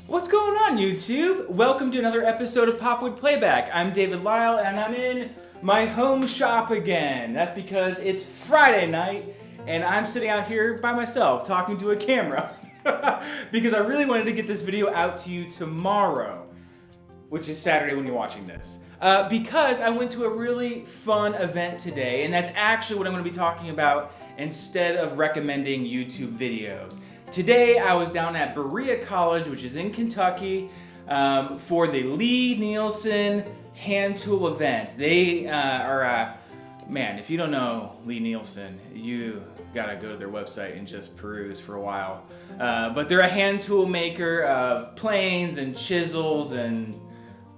What's going on, YouTube? Welcome to another episode of PopWood Playback. I'm David Lyle, and I'm in my home shop again. That's because it's Friday night, and I'm sitting out here by myself talking to a camera because I really wanted to get this video out to you tomorrow, which is Saturday when you're watching this. Because I went to a really fun event today, and that's actually what I'm going to be talking about instead of recommending YouTube videos. Today I was down at Berea College, which is in Kentucky, for the Lie-Nielsen hand tool event. They are, man, if you don't know Lie-Nielsen, you gotta go to their website and just peruse for a while. But they're a hand tool maker of planes and chisels and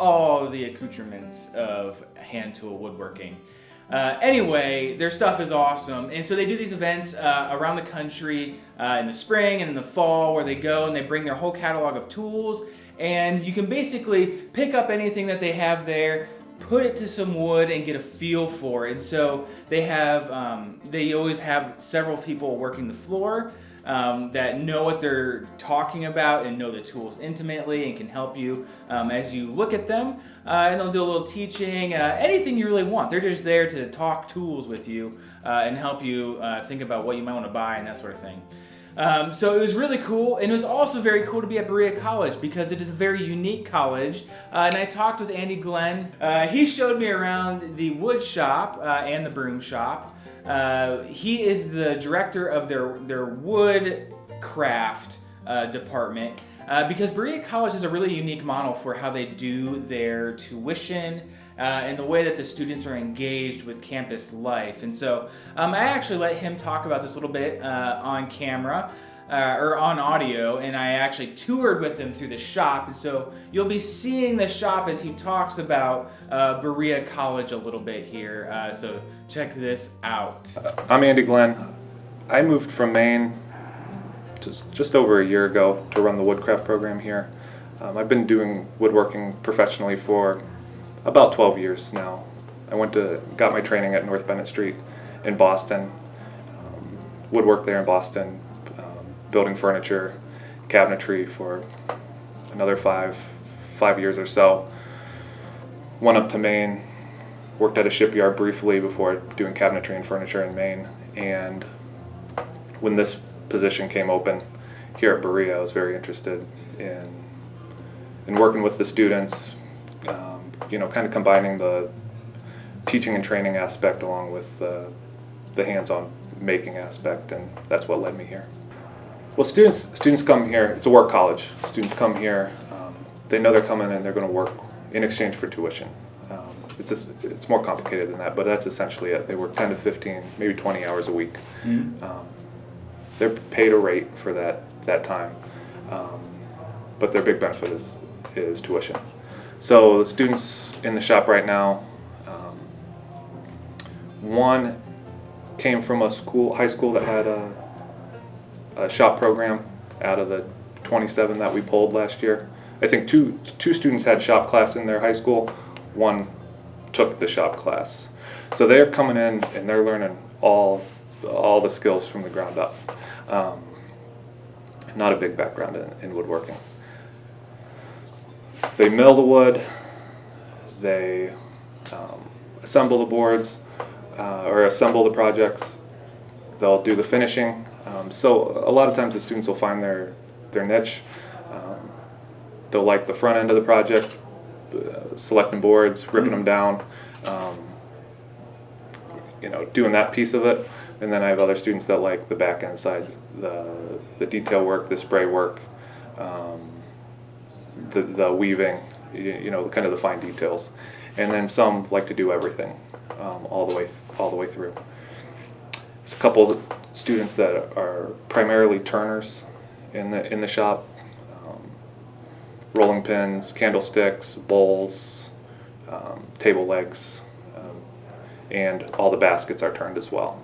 all the accoutrements of hand tool woodworking. Anyway, their stuff is awesome, and so they do these events around the country in the spring and in the fall where they go and they bring their whole catalog of tools, and you can basically pick up anything that they have there, put it to some wood, and get a feel for it. And so they have, they always have several people working the floor that know what they're talking about and know the tools intimately and can help you as you look at them. And they'll do a little teaching, anything you really want. They're just there to talk tools with you and help you think about what you might want to buy and that sort of thing. So it was really cool, and it was also very cool to be at Berea College because it is a very unique college. And I talked with Andy Glenn. He showed me around the wood shop and the broom shop. He is the director of their wood craft department because Berea College is a really unique model for how they do their tuition and the way that the students are engaged with campus life. And so I actually let him talk about this a little bit on camera. Or on audio, and I actually toured with him through the shop, and so you'll be seeing the shop as he talks about Berea College a little bit here, so check this out. I'm Andy Glenn. I moved from Maine just over a year ago to run the woodcraft program here. I've been doing woodworking professionally for about 12 years now. I got my training at North Bennett Street in Boston, woodworked there in Boston, building furniture, cabinetry for another five years or so. Went up to Maine, worked at a shipyard briefly before doing cabinetry and furniture in Maine. And when this position came open here at Berea, I was very interested in working with the students, kind of combining the teaching and training aspect along with the hands-on making aspect, and that's what led me here. Well, students come here. It's a work college. Students come here. They know they're coming and they're going to work in exchange for tuition. It's more complicated than that, but that's essentially it. They work 10 to 15, maybe 20 hours a week. Mm-hmm. They're paid a rate for that time, but their big benefit is tuition. So the students in the shop right now, one came from a high school that had a shop program out of the 27 that we pulled last year. I think two students had shop class in their high school. One took the shop class. So they're coming in and they're learning all the skills from the ground up. Not a big background in woodworking. They mill the wood, they assemble the boards or assemble the projects. They'll do the finishing. So a lot of times the students will find their niche. They'll like the front end of the project, selecting boards, ripping them down, doing that piece of it. And then I have other students that like the back end side, the detail work, the spray work, the weaving, kind of the fine details. And then some like to do everything all the way through. There's a couple of students that are primarily turners in the shop, rolling pins, candlesticks, bowls, table legs, and all the baskets are turned as well.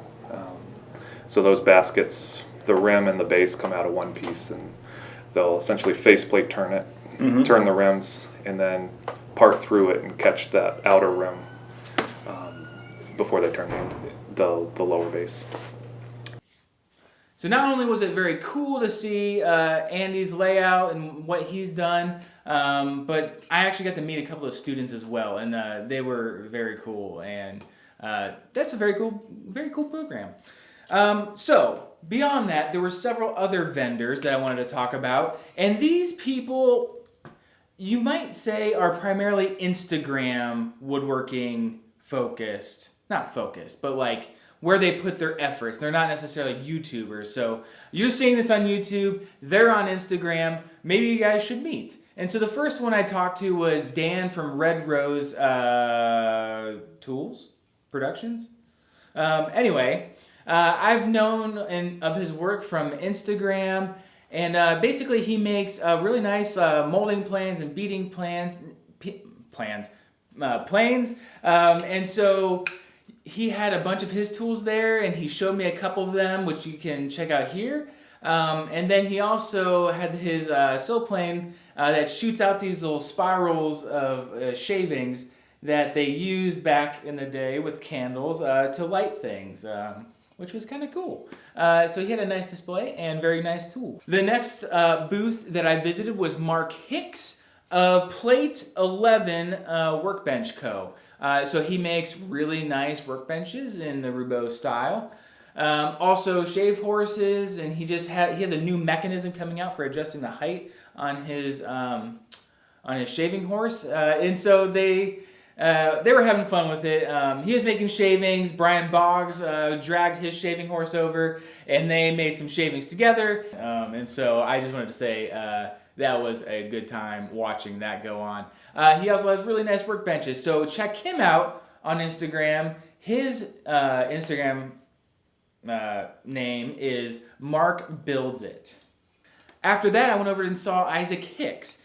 So those baskets, the rim and the base come out of one piece, and they'll essentially faceplate turn it, mm-hmm. turn the rims, and then part through it and catch that outer rim before they turn the lower base. So not only was it very cool to see Andy's layout and what he's done, but I actually got to meet a couple of students as well, and they were very cool. And that's a very cool program. So beyond that, there were several other vendors that I wanted to talk about, and these people, you might say, are primarily Instagram woodworking focused. Not focused, but like where they put their efforts. They're not necessarily YouTubers. So you're seeing this on YouTube, they're on Instagram, maybe you guys should meet. And so the first one I talked to was Dan from Red Rose Tools Productions. Anyway, I've known of his work from Instagram, and basically he makes really nice molding plans and beading planes. And so he had a bunch of his tools there, and he showed me a couple of them, which you can check out here. And then he also had his sill plane that shoots out these little spirals of shavings that they used back in the day with candles to light things, which was kind of cool. So he had a nice display and very nice tool. The next booth that I visited was Mark Hicks of Plate 11 Workbench Co. So he makes really nice workbenches in the Roubeau style. Also shave horses, and he has a new mechanism coming out for adjusting the height on his shaving horse. And so they were having fun with it. He was making shavings. Brian Boggs dragged his shaving horse over, and they made some shavings together. And so I just wanted to say that was a good time watching that go on. He also has really nice workbenches, so check him out on Instagram. His Instagram name is Mark Builds It. After that, I went over and saw Isaac Hicks.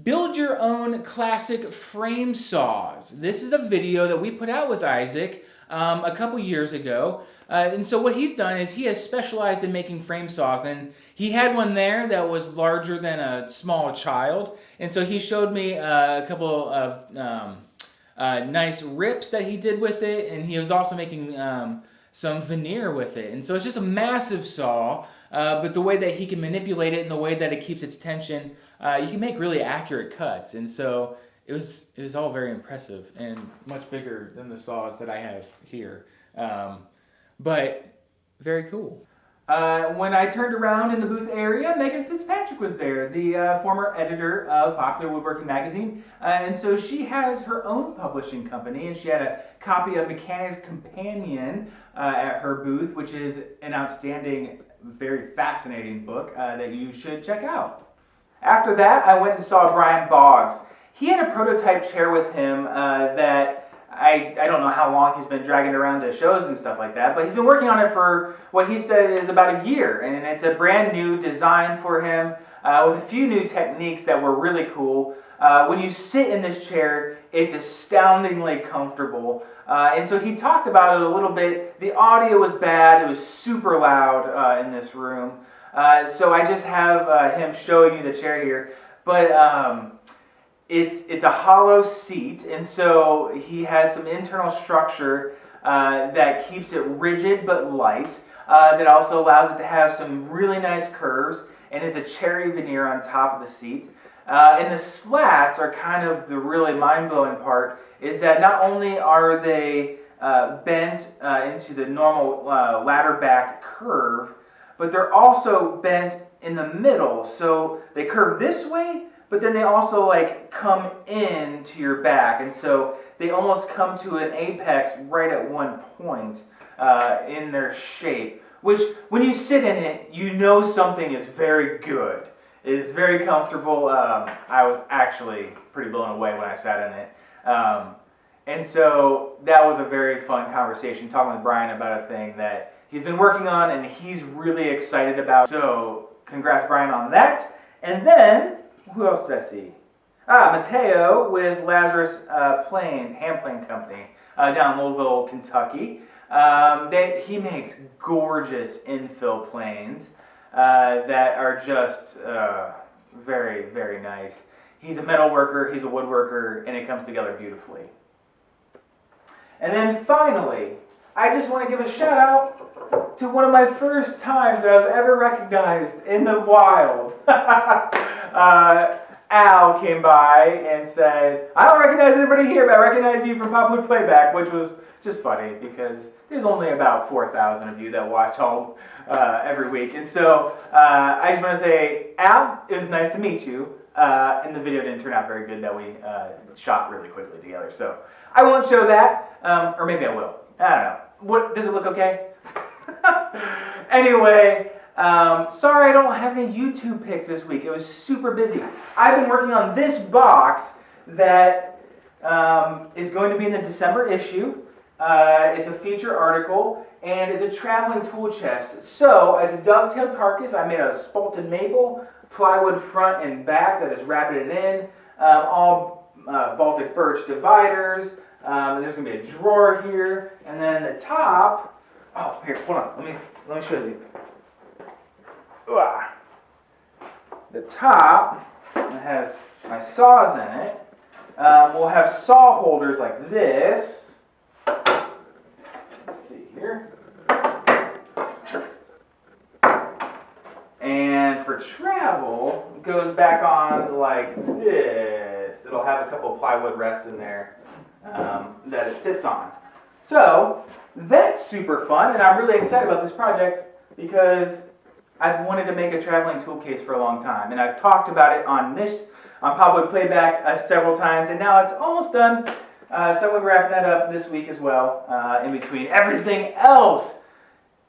Build your own classic frame saws. This is a video that we put out with Isaac a couple years ago. And so what he's done is he has specialized in making frame saws, and he had one there that was larger than a small child. And so he showed me a couple of nice rips that he did with it, and he was also making some veneer with it. And so it's just a massive saw, but the way that he can manipulate it and the way that it keeps its tension, you can make really accurate cuts. And so it was all very impressive and much bigger than the saws that I have here. But very cool. When I turned around in the booth area, Megan Fitzpatrick was there, the former editor of Popular Woodworking magazine. And so she has her own publishing company, and she had a copy of Mechanic's Companion at her booth, which is an outstanding, very fascinating book that you should check out. After that, I went and saw Brian Boggs. He had a prototype chair with him that I don't know how long he's been dragging around to shows and stuff like that, but he's been working on it for what he said is about a year, and it's a brand new design for him with a few new techniques that were really cool. When you sit in this chair, it's astoundingly comfortable, and so he talked about it a little bit. The audio was bad, it was super loud in this room, so I just have him showing you the chair here, but it's a hollow seat, and so he has some internal structure that keeps it rigid but light, that also allows it to have some really nice curves, and it's a cherry veneer on top of the seat. And the slats are kind of the really mind-blowing part, is that not only are they bent into the normal ladder back curve, but they're also bent in the middle, so they curve this way, but then they also like come in to your back, and so they almost come to an apex right at one point in their shape, which when you sit in it, you know something is very good. It is very comfortable. I was actually pretty blown away when I sat in it. And so that was a very fun conversation, talking with Brian about a thing that he's been working on and he's really excited about. So congrats, Brian, on that. And then who else did I see? Mateo with Lazarus Handplane Co. Down in Louisville, Kentucky. He makes gorgeous infill planes that are just very, very nice. He's a metal worker, he's a woodworker, and it comes together beautifully. And then finally, I just want to give a shout out to one of my first times that I was ever recognized in the wild. Al came by and said, I don't recognize anybody here, but I recognize you from PopWood Playback, which was just funny because there's only about 4,000 of you that watch all every week. And so I just want to say, Al, it was nice to meet you. And the video didn't turn out very good that we shot really quickly together. So I won't show that, or maybe I will. I don't know. What, does it look okay? Anyway, sorry I don't have any YouTube pics this week. It was super busy. I've been working on this box that is going to be in the December issue. It's a feature article, and it's a traveling tool chest. So, it's a dovetailed carcass. I made a spalted maple, plywood front and back that is rabbited in, all Baltic birch dividers. And there's going to be a drawer here, and then the top. Oh, here, hold on. Let me show you. The top has my saws in it. We'll have saw holders like this. Let's see here. And for travel, it goes back on like this. It'll have a couple of plywood rests in there that it sits on. So that's super fun, and I'm really excited about this project because I've wanted to make a traveling tool case for a long time, and I've talked about it on PopWood Playback several times, and now it's almost done. So I'm going to be wrapping that up this week as well, in between everything else.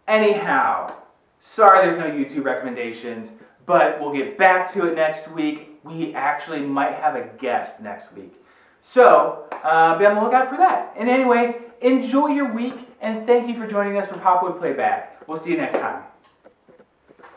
Anyhow, sorry there's no YouTube recommendations, but we'll get back to it next week. We actually might have a guest next week. So, be on the lookout for that. And anyway, enjoy your week, and thank you for joining us for PopWood Playback. We'll see you next time.